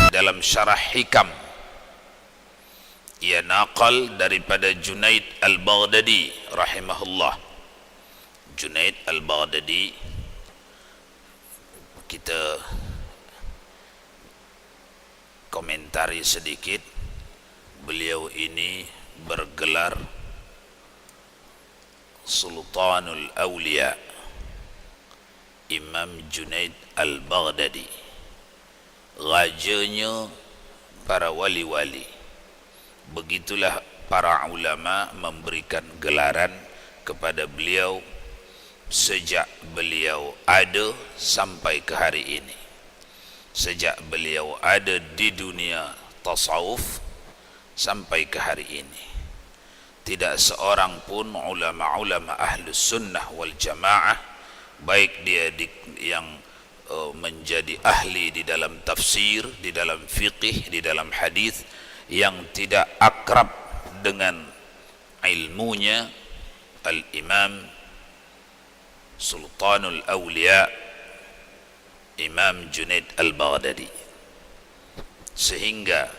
dalam syarah hikam ia naqal daripada Junaid al-Baghdadi rahimahullah. Junaid al-Baghdadi, kita komentari sedikit. Beliau ini bergelar Sultanul Awliya, Imam Junaid al-Baghdadi, rajanya para wali-wali. Begitulah para ulama memberikan gelaran kepada beliau sejak beliau ada sampai ke hari ini. Sejak beliau ada di dunia tasawuf sampai ke hari ini, tidak seorang pun ulama-ulama ahlus sunnah wal jamaah, baik dia yang menjadi ahli di dalam tafsir, di dalam fiqih, di dalam hadis, yang tidak akrab dengan ilmunya al-Imam Sultanul Awliya Imam Junaid al-Baghdadi. Sehingga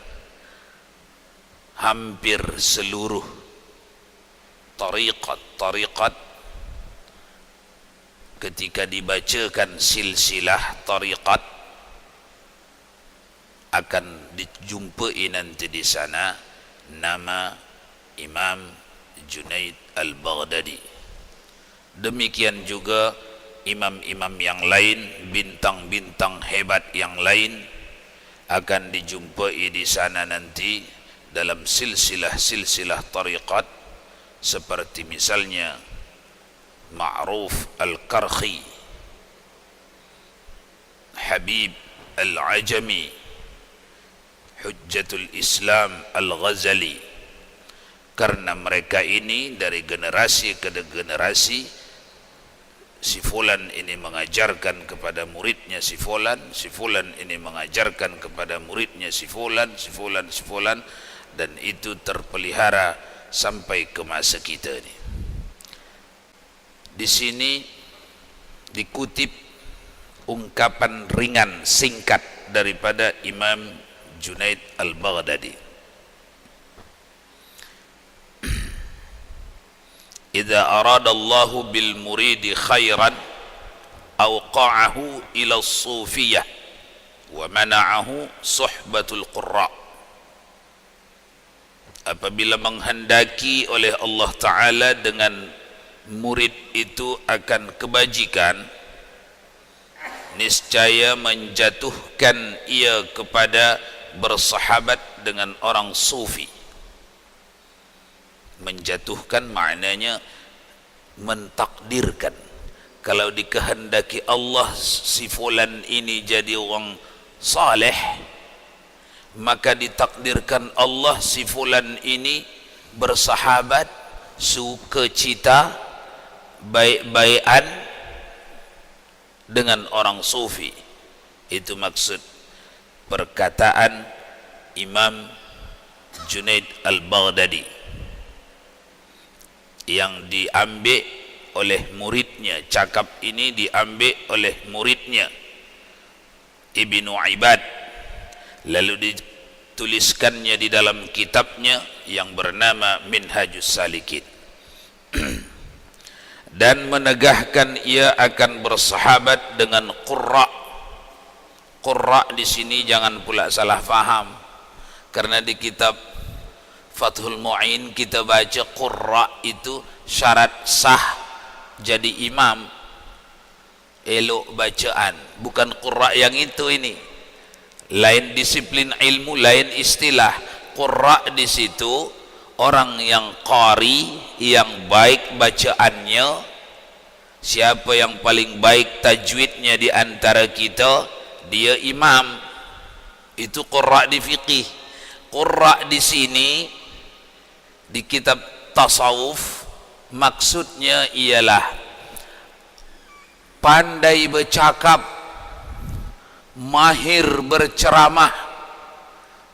hampir seluruh tariqat ketika dibacakan silsilah tariqat akan dijumpai nanti di sana nama Imam Junaid al-Baghdadi. Demikian juga imam-imam yang lain, bintang-bintang hebat yang lain akan dijumpai di sana nanti dalam silsilah-silsilah tariqat, seperti misalnya Ma'ruf al-Karkhi, Habib al-Ajami, Hujjatul Islam al-Ghazali. Karena mereka ini dari generasi ke generasi, si fulan ini mengajarkan kepada muridnya si fulan ini mengajarkan kepada muridnya si fulan, dan itu terpelihara sampai ke masa kita ini. Di sini dikutip ungkapan ringan singkat daripada Imam Junaid al-Baghdadi. Idza arada Allahu bil muridi khairan awqa'ahu ila as-sufiyah wa mana'ahu suhbatul qurra. Apabila menghendaki oleh Allah Ta'ala dengan murid itu akan kebajikan, niscaya menjatuhkan ia kepada bersahabat dengan orang sufi. Menjatuhkan maknanya mentakdirkan. Kalau dikehendaki Allah si fulan ini jadi orang saleh, maka ditakdirkan Allah si fulan ini bersahabat, sukacita, baik-baikan dengan orang sufi. Itu maksud perkataan Imam Junaid al-Baghdadi yang diambil oleh muridnya. Cakap ini diambil oleh muridnya Ibnu Ibad, lalu dituliskannya di dalam kitabnya yang bernama Minhajus Salikin. Dan menegahkan ia akan bersahabat dengan qurra. Qurra di sini jangan pula salah faham, karena di kitab Fathul Mu'in kita baca qurra itu syarat sah jadi imam, elok bacaan. Bukan qurra yang itu, ini lain disiplin ilmu, lain istilah. Qurra di situ orang yang qari, yang baik bacaannya. Siapa yang paling baik tajwidnya di antara kita, dia imam. Itu qurra di fiqih. Qurra di sini di kitab tasawuf maksudnya ialah pandai bercakap, mahir berceramah,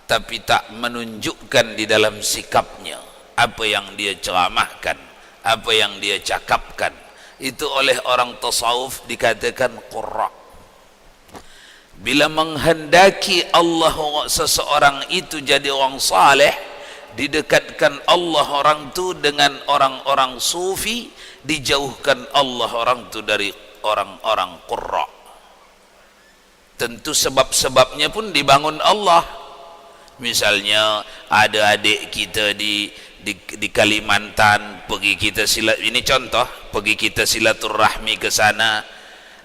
tapi tak menunjukkan di dalam sikapnya apa yang dia ceramahkan, apa yang dia cakapkan. Itu oleh orang tasawuf dikatakan qurra. Bila menghendaki Allah seseorang itu jadi orang saleh, didekatkan Allah orang tu dengan orang-orang sufi, dijauhkan Allah orang tu dari orang-orang qurra. Tentu sebab-sebabnya pun dibangun Allah. Misalnya ada adik kita di Kalimantan, pergi kita ini contoh, pergi kita silaturahmi ke sana.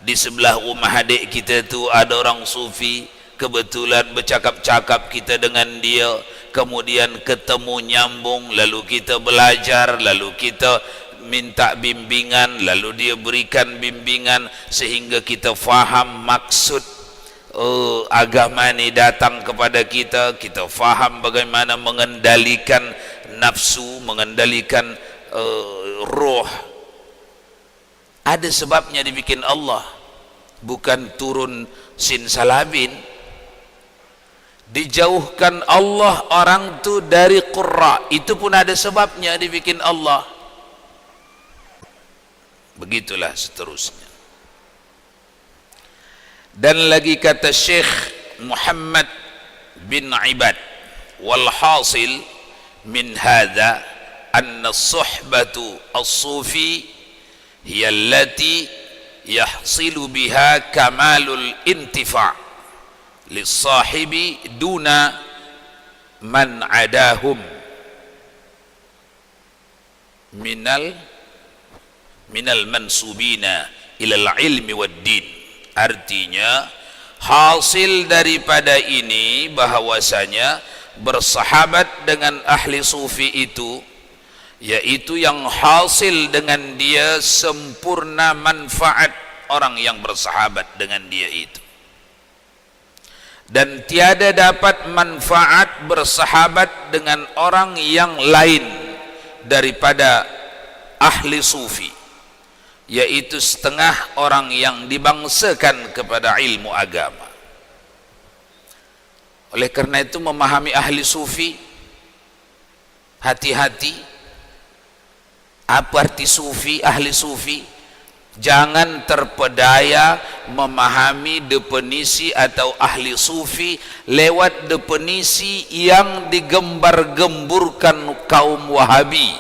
Di sebelah rumah adik kita tu ada orang sufi, kebetulan bercakap-cakap kita dengan dia, kemudian ketemu nyambung, lalu kita belajar, lalu kita minta bimbingan, lalu dia berikan bimbingan sehingga kita faham maksud agama ni datang kepada kita. Kita faham bagaimana mengendalikan nafsu, mengendalikan roh. Ada sebabnya dibikin Allah, bukan turun sin salabin. Dijauhkan Allah orang tu dari qurra, itu pun ada sebabnya dibikin Allah. Begitulah seterusnya. Dan lagi kata Syekh Muhammad bin Ibad, wal hasil min hadha anna suhbatu as-sufi hiya allati yahsilu biha kamalul intifa' lis-sahibi duna man adahum minal mansubina ilal ilmi wad din. Artinya hasil daripada ini bahwasanya bersahabat dengan ahli sufi itu, yaitu yang hasil dengan dia sempurna manfaat orang yang bersahabat dengan dia itu, dan tiada dapat manfaat bersahabat dengan orang yang lain daripada ahli sufi, yaitu setengah orang yang dibangsakan kepada ilmu agama. Oleh kerana itu memahami ahli sufi, hati-hati. Apa arti sufi, ahli sufi? Jangan terpedaya memahami definisi atau ahli sufi lewat definisi yang digembar-gemburkan kaum Wahabi.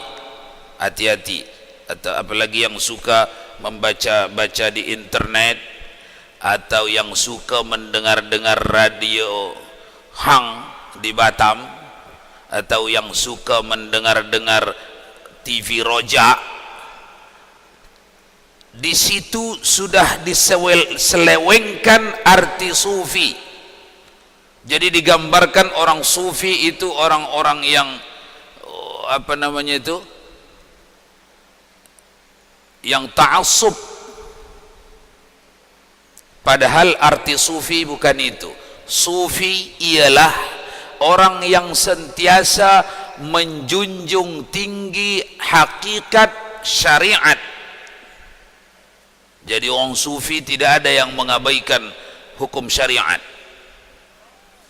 Hati-hati. Atau apalagi yang suka membaca-baca di internet, atau yang suka mendengar-dengar radio Hang di Batam, atau yang suka mendengar-dengar TV Roja. Di situ sudah diselewengkan arti sufi. Jadi digambarkan orang sufi itu orang-orang yang apa namanya itu, yang ta'assub. Padahal arti sufi bukan itu. Sufi ialah orang yang sentiasa menjunjung tinggi hakikat syariat. Jadi orang sufi tidak ada yang mengabaikan hukum syariat.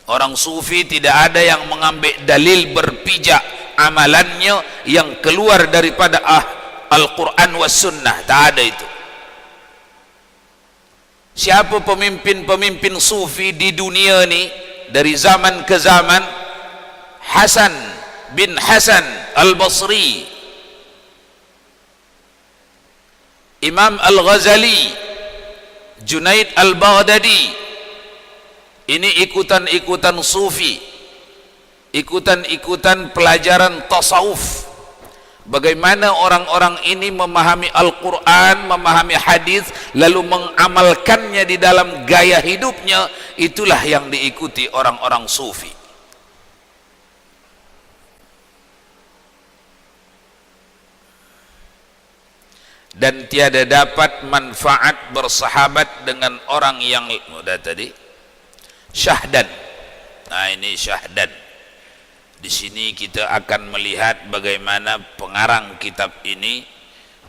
Orang sufi tidak ada yang mengambil dalil berpijak amalannya yang keluar daripada Al-Quran was Sunnah. Tak ada itu. Siapa pemimpin-pemimpin sufi di dunia ni dari zaman ke zaman? Hasan bin Hasan Al-Basri, Imam Al-Ghazali, Junaid Al-Baghdadi. Ini ikutan-ikutan sufi, ikutan-ikutan pelajaran tasawuf. Bagaimana orang-orang ini memahami Al-Quran, memahami hadis, lalu mengamalkannya di dalam gaya hidupnya. Itulah yang diikuti orang-orang sufi. Dan tiada dapat manfaat bersahabat dengan orang yang mudah tadi syahdan. Nah, ini syahdan. Di sini kita akan melihat bagaimana pengarang kitab ini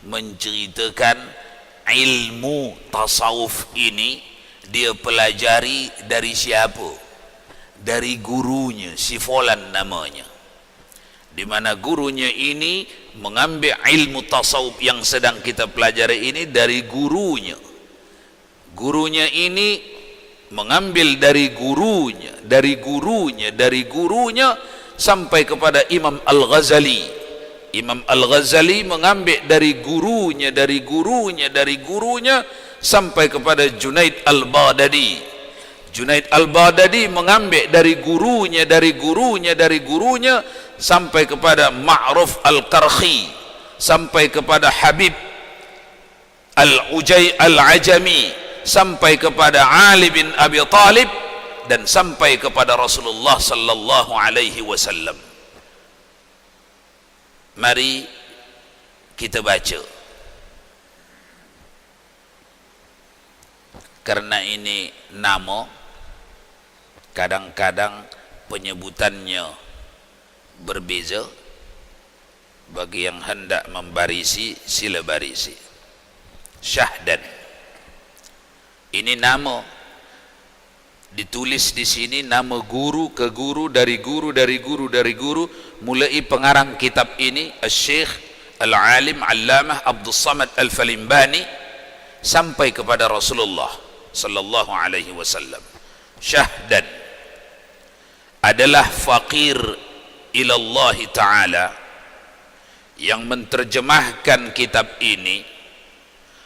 menceritakan ilmu tasawuf ini dia pelajari dari siapa? Dari gurunya, si Fulan namanya. Di mana gurunya ini mengambil ilmu tasawuf yang sedang kita pelajari ini dari gurunya. Gurunya ini mengambil dari gurunya, dari gurunya, dari gurunya sampai kepada Imam Al-Ghazali. Imam Al-Ghazali mengambil dari gurunya, dari gurunya, dari gurunya sampai kepada Junaid Al-Baghdadi. Junaid Al-Baghdadi mengambil dari gurunya, dari gurunya, dari gurunya sampai kepada Ma'ruf Al-Karkhi, sampai kepada Habib Al-Ajami, sampai kepada Ali bin Abi Talib, dan sampai kepada Rasulullah sallallahu alaihi wasallam. Mari kita baca, karena ini nama, kadang-kadang penyebutannya berbeza. Bagi yang hendak membarisi, sila barisi. Syahdan, ini nama, ditulis di sini nama guru ke guru, dari guru, dari guru, dari guru, mulai pengarang kitab ini Syekh Al-Alim Allamah Abdul Samad Al-Falimbani sampai kepada Rasulullah sallallahu alaihi wasallam. Syahdan adalah faqir ilallah ta'ala yang menterjemahkan kitab ini,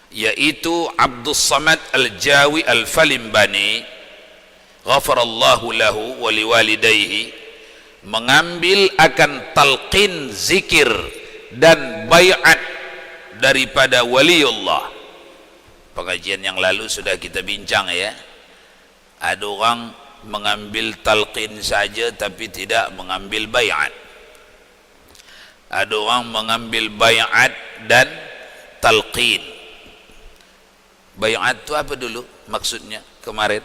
yaitu Abdul Samad Al-Jawi Al-Falimbani ghafarallahu lahu wa liwalidayhi, mengambil akan talqin zikir dan bay'at daripada waliullah. Pengajian yang lalu sudah kita bincang ya, ada orang mengambil talqin saja tapi tidak mengambil bay'at. Ada orang mengambil bay'at dan talqin. Bay'at itu apa dulu maksudnya kemarin?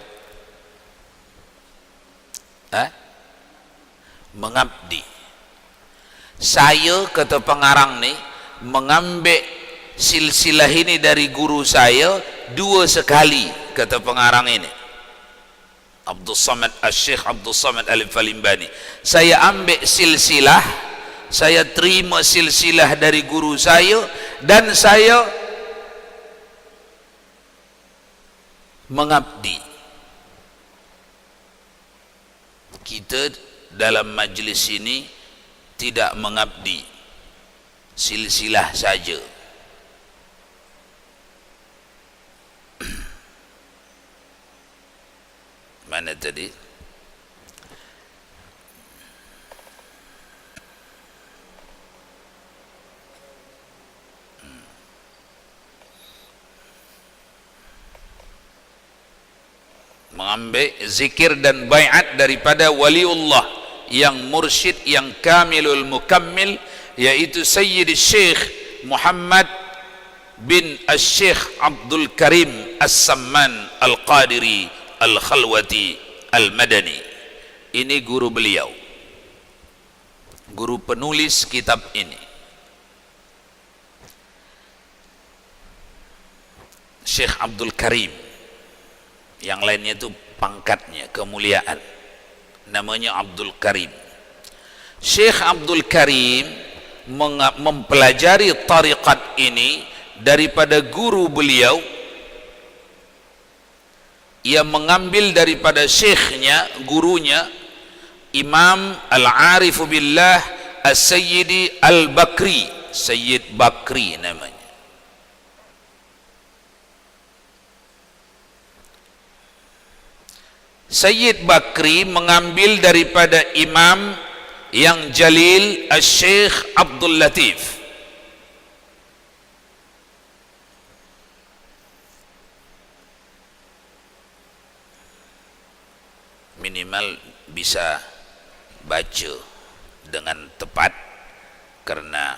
Mengabdi. Saya, kata pengarang nih, mengambil silsilah ini dari guru saya 2 sekali, kata pengarang ini Abdul Samad, Syekh Abdul Samad Al-Falimbani. Saya ambil silsilah, saya terima silsilah dari guru saya, dan saya mengabdi. Kita dalam majlis ini tidak mengabdi, silsilah saja. Mana tadi? Mengambil zikir dan bay'at daripada waliullah yang mursyid, yang kamilul mukammil, yaitu Sayyid Syekh Muhammad bin Syekh Abdul Karim As-Samman Al-Qadiri Al-Khalwati Al-Madani. Ini guru beliau, guru penulis kitab ini. Syekh Abdul Karim, yang lainnya itu pangkatnya, kemuliaan, namanya Abdul Karim. Syekh Abdul Karim mempelajari tariqat ini daripada guru beliau. Ia mengambil daripada syekhnya, gurunya, Imam Al-Arifu Billah As-Sayyidi Al-Bakri, Sayyid Bakri namanya. Sayyid Bakri mengambil daripada Imam yang Jalil Al-Syekh Abdul Latif. Minimal bisa baca dengan tepat, karena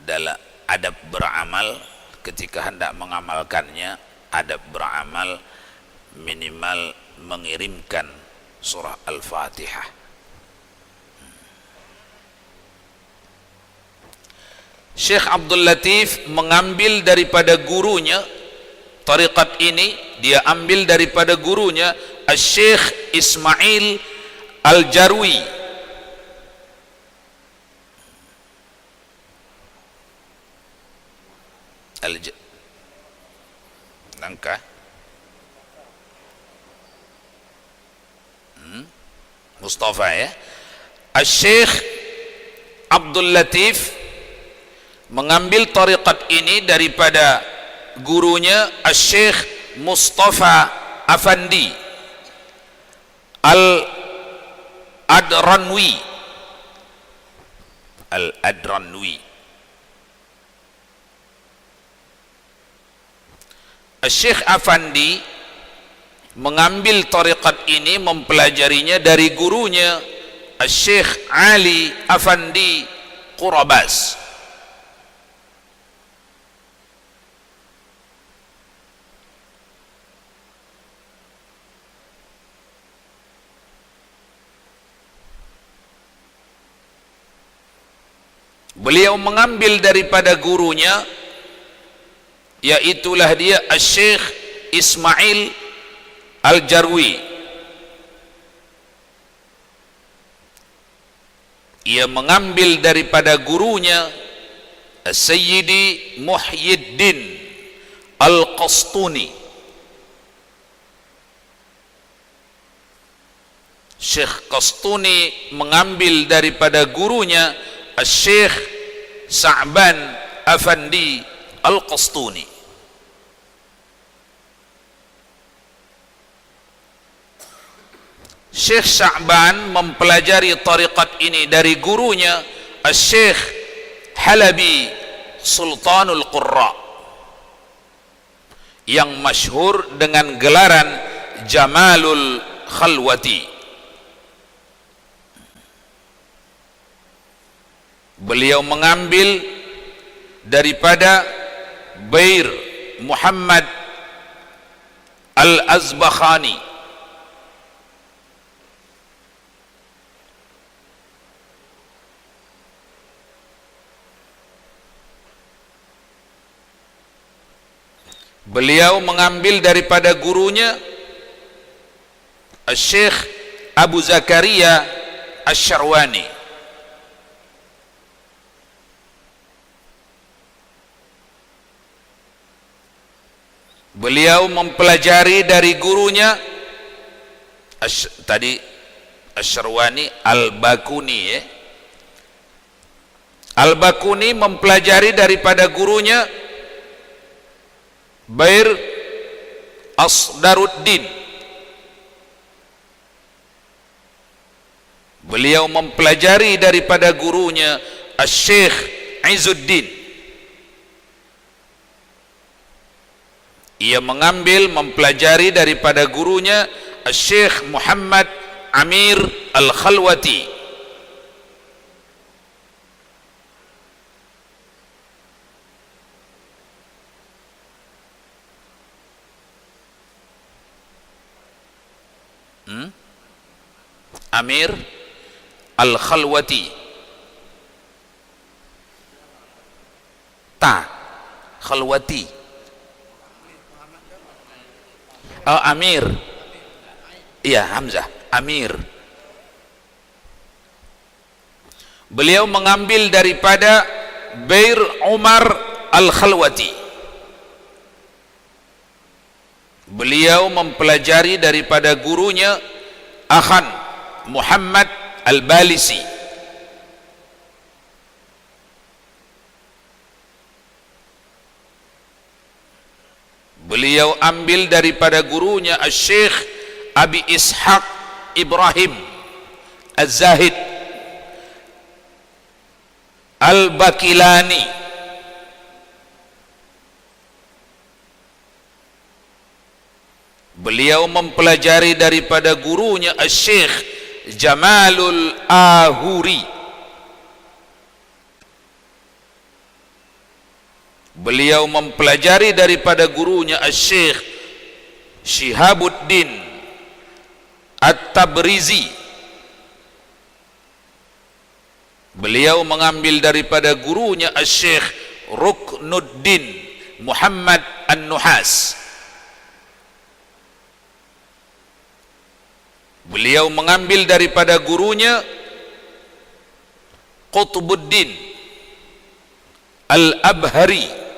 dalam adab beramal, ketika hendak mengamalkannya, adab beramal minimal mengirimkan surah Al-Fatihah. Syekh Abdul Latif mengambil daripada gurunya tariqat ini, dia ambil daripada gurunya Syekh Ismail Al-Jarwi. Nangka Mustafa ya. Asy-Syaikh Abdul Latif mengambil tariqat ini daripada gurunya Asy-Syaikh Mustafa Afandi Al-Adranwi. Asy-Syaikh Afandi mengambil tariqat ini, mempelajarinya dari gurunya Asy-Syaikh Ali Afandi Qurabas. Beliau mengambil daripada gurunya, yaitulah dia Asy-Syaikh Ismail Al-Jarwi. Ia mengambil daripada gurunya As-Sayyidi Muhyiddin Al-Qastuni. Syekh Qastuni mengambil daripada gurunya Asy-Syaikh Sa'ban Afandi Al-Qastuni. Syekh Sa'ban mempelajari tariqat ini dari gurunya Asy-Syaikh Halabi Sultanul Qurra, yang masyhur dengan gelaran Jamalul Khalwati. Beliau mengambil daripada Bair Muhammad Al-Azbakhani. Beliau mengambil daripada gurunya Asy-Syaikh Abu Zakaria Asy-Syarwani. Beliau mempelajari dari gurunya tadi Asy-Syarwani, Al-Bakuni ya. Al-Bakuni mempelajari daripada gurunya Bair Asdaruddin. Beliau mempelajari daripada gurunya Asy-Syaikh Izzuddin. Ia mengambil, mempelajari daripada gurunya Asy-Syaikh Muhammad Amir Al-Khalwati. Amir Al-Khalwati. Khalwati. Oh, Amir. Iya, Hamzah. Amir. Beliau mengambil daripada Bair Umar Al-Khalwati. Beliau mempelajari daripada gurunya Akhan Muhammad Al-Balisi. Beliau ambil daripada gurunya Asy-Syaikh Abi Ishaq Ibrahim Az-Zahid Al-Bakilani. Beliau mempelajari daripada gurunya Asy-Syaikh Jamalul Ahuri. Beliau mempelajari daripada gurunya Asy-Syaikh Syihabuddin At-Tabrizi. Beliau mengambil daripada gurunya Asy-Syaikh Ruknuddin Muhammad An-Nuhas. Beliau mengambil daripada gurunya Qutbuddin Al-Abhari.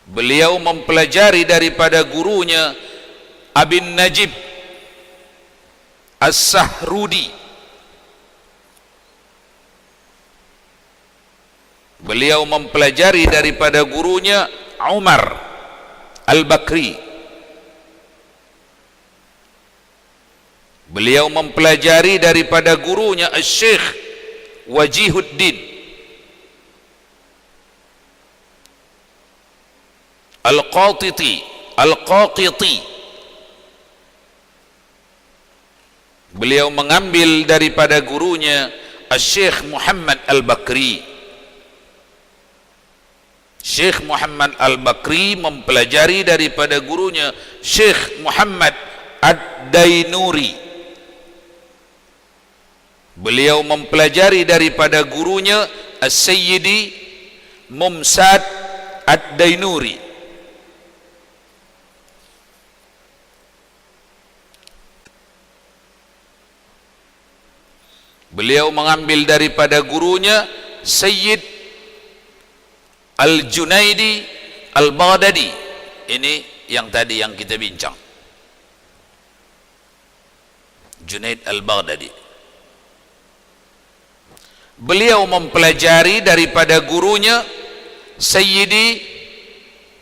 Beliau mempelajari daripada gurunya Abin Najib As-Sahrudi. Beliau mempelajari daripada gurunya Umar Al-Bakri. Beliau mempelajari daripada gurunya Syekh Wajihuddin Al-Qatiti. Beliau mengambil daripada gurunya Syekh Muhammad Al-Bakri. Syekh Muhammad Al-Bakri mempelajari daripada gurunya Syekh Muhammad Ad-Dainuri. Beliau mempelajari daripada gurunya As-Sayyidi Mumsad Ad-Dainuri. Beliau mengambil daripada gurunya Sayyid Al-Junaidi Al-Baghdadi. Ini yang tadi yang kita bincang, Junaid Al-Baghdadi. Beliau mempelajari daripada gurunya Sayyidi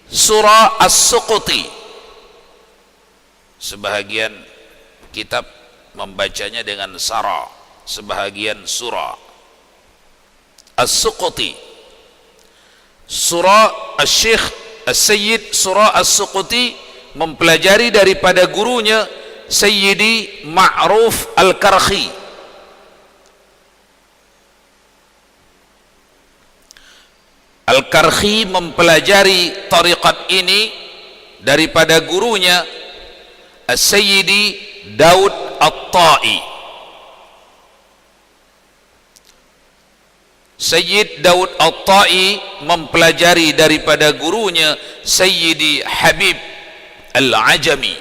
Surah As-Suquti. Sebahagian kitab membacanya dengan Sara, sebahagian Surah As-Suquti. Surah Syekh As-Sayyid Surah As-Suquti mempelajari daripada gurunya Sayyidi Ma'ruf Al-Karkhi. Al-Karkhi mempelajari tariqat ini daripada gurunya As-Sayyidi Daud At-Ta'i. Sayyid Daud At-Ta'i mempelajari daripada gurunya Sayyidi Habib Al-Ajami.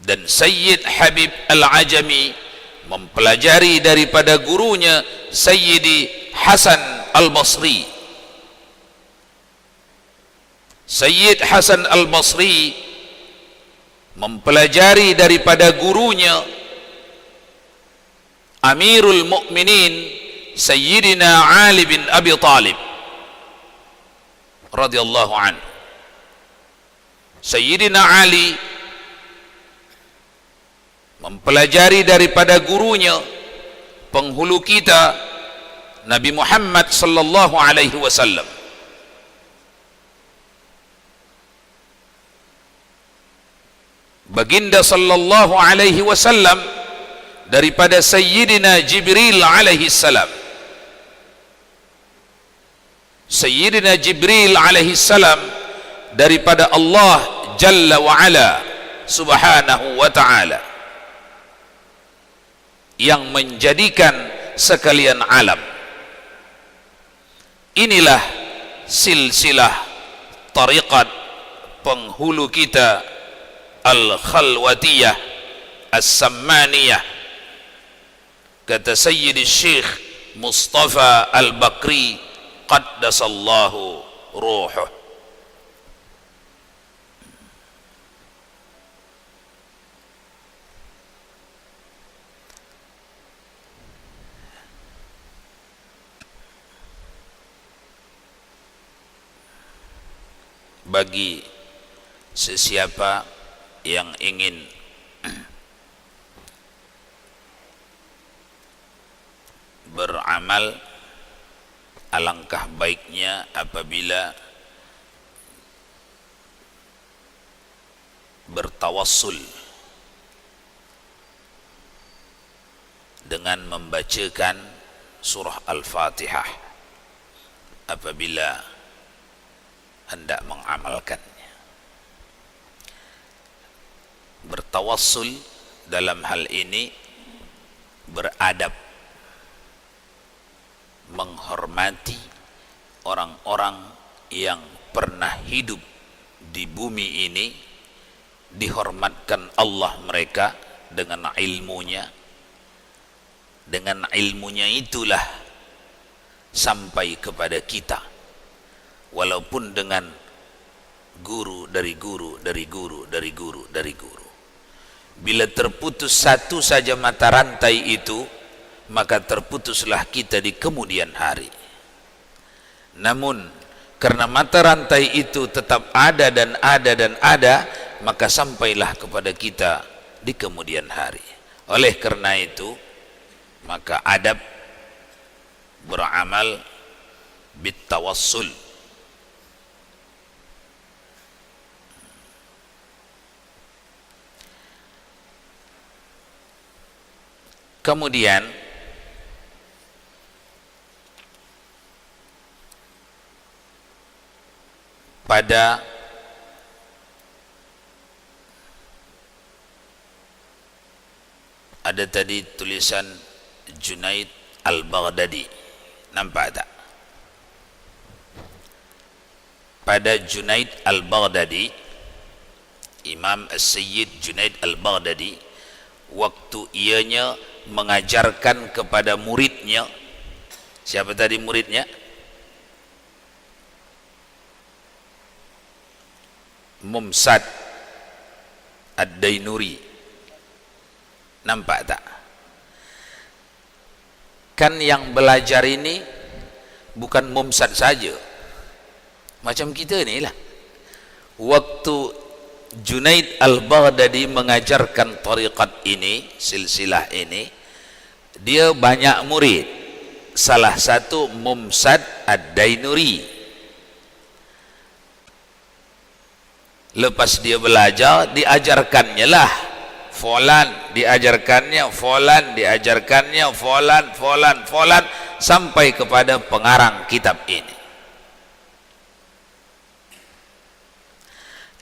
Dan Sayyid Habib Al-Ajami mempelajari daripada gurunya Sayyidi Hasan Al-Basri. Sayyid Hasan Al-Basri mempelajari daripada gurunya Amirul Mukminin Sayyidina Ali bin Abi Talib radhiyallahu anhu. Sayyidina Ali mempelajari daripada gurunya penghulu kita Nabi Muhammad sallallahu alaihi wasallam. Baginda sallallahu alaihi wasallam daripada Sayyidina Jibril alaihi salam. Sayyidina Jibril alaihi salam daripada Allah Jalla wa Ala subhanahu wa ta'ala, yang menjadikan sekalian alam. Inilah silsilah tariqat penghulu kita Al-Khalwatiyah As-Sammaniyah. Kata Sayyid Syekh Mustafa Al-Bakri qaddasallahu ruhuh. Bagi sesiapa yang ingin beramal, alangkah baiknya apabila bertawassul dengan membacakan surah Al-Fatihah apabila hendak mengamalkannya. Bertawassul dalam hal ini beradab, menghormati orang-orang yang pernah hidup di bumi ini, dihormatkan Allah mereka dengan ilmunya. Dengan ilmunya itulah sampai kepada kita, walaupun dengan guru dari guru dari guru dari guru dari guru. Bila terputus satu saja mata rantai itu, maka terputuslah kita di kemudian hari. Namun karena mata rantai itu tetap ada dan ada dan ada, maka sampailah kepada kita di kemudian hari. Oleh karena itu, maka adab beramal bitawassul. Kemudian pada ada tadi tulisan Junaid Al-Baghdadi, nampak tak? Pada Junaid Al-Baghdadi, Imam As-Sayyid Junaid Al-Baghdadi, waktu ianya mengajarkan kepada muridnya, siapa tadi muridnya? Mumsad Ad-Dainuri, nampak tak? Kan yang belajar ini bukan Mumsad saja, macam kita ni lah. Waktu Junaid Al-Baghdadi mengajarkan tariqat ini, silsilah ini, dia banyak murid. Salah satu Mumsad Ad-Dainuri. Lepas dia belajar, diajarkannya lah Fulan, diajarkannya Fulan, diajarkannya Fulan, Fulan, Fulan, sampai kepada pengarang kitab ini.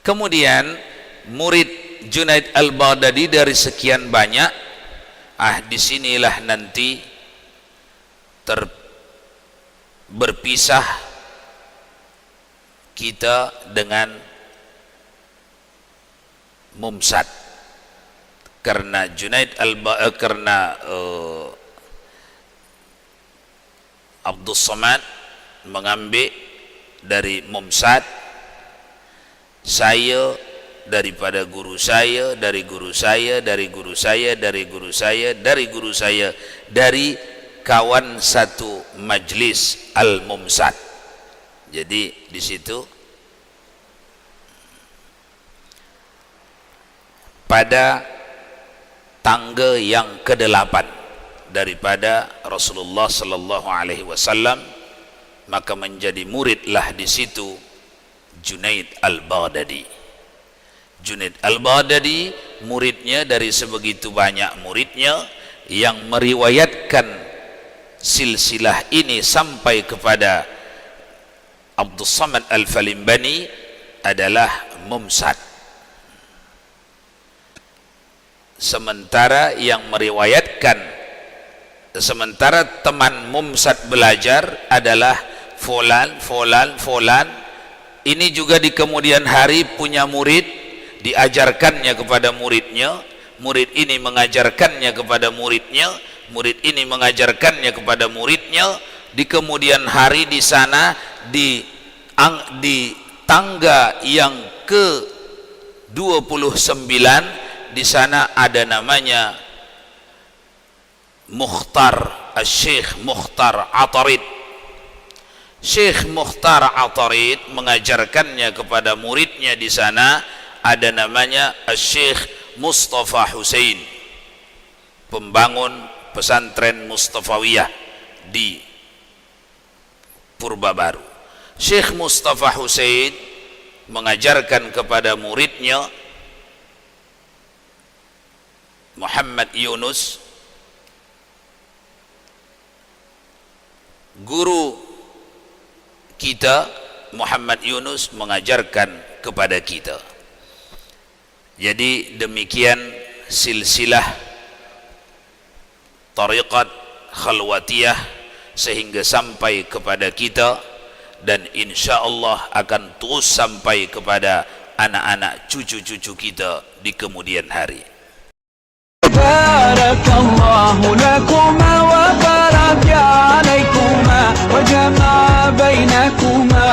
Kemudian murid Junaid Al-Baghdadi dari sekian banyak, disinilah nanti berpisah kita dengan Mumsad, karena Junaid Abdul Somad mengambil dari Mumsad, saya daripada guru saya, dari guru saya, dari guru saya, dari guru saya, dari guru saya, dari kawan satu majlis Al-Mumsad. Jadi di situ pada tangga yang ke-8 daripada Rasulullah sallallahu alaihi wasallam, maka menjadi muridlah di situ Junaid Al-Baghdadi. Junaid Al-Baghdadi muridnya dari sebegitu banyak muridnya yang meriwayatkan silsilah ini sampai kepada Abdul Samad Al-Falimbani adalah Mumsad. Sementara yang meriwayatkan, sementara teman Mumsad belajar adalah Fulan, Fulan, Fulan. Ini juga di kemudian hari punya murid, diajarkannya kepada muridnya, murid ini mengajarkannya kepada muridnya, murid ini mengajarkannya kepada muridnya. Di kemudian hari di sana di tangga yang ke-29, di sana ada namanya Mukhtar, Syekh Mukhtar Atarid. Syekh Mukhtar Atarid mengajarkannya kepada muridnya di sana, ada namanya Syekh Mustafa Husain, pembangun pesantren Mustafawiyah di Purba Baru. Syekh Mustafa Husain mengajarkan kepada muridnya Muhammad Yunus. Guru kita Muhammad Yunus mengajarkan kepada kita. Jadi demikian silsilah tariqat khalwatiyah sehingga sampai kepada kita, dan insya Allah akan terus sampai kepada anak-anak cucu-cucu kita di kemudian hari. Barakallahu lakuma wa baraka alaikuma wa jama'a bainakuma.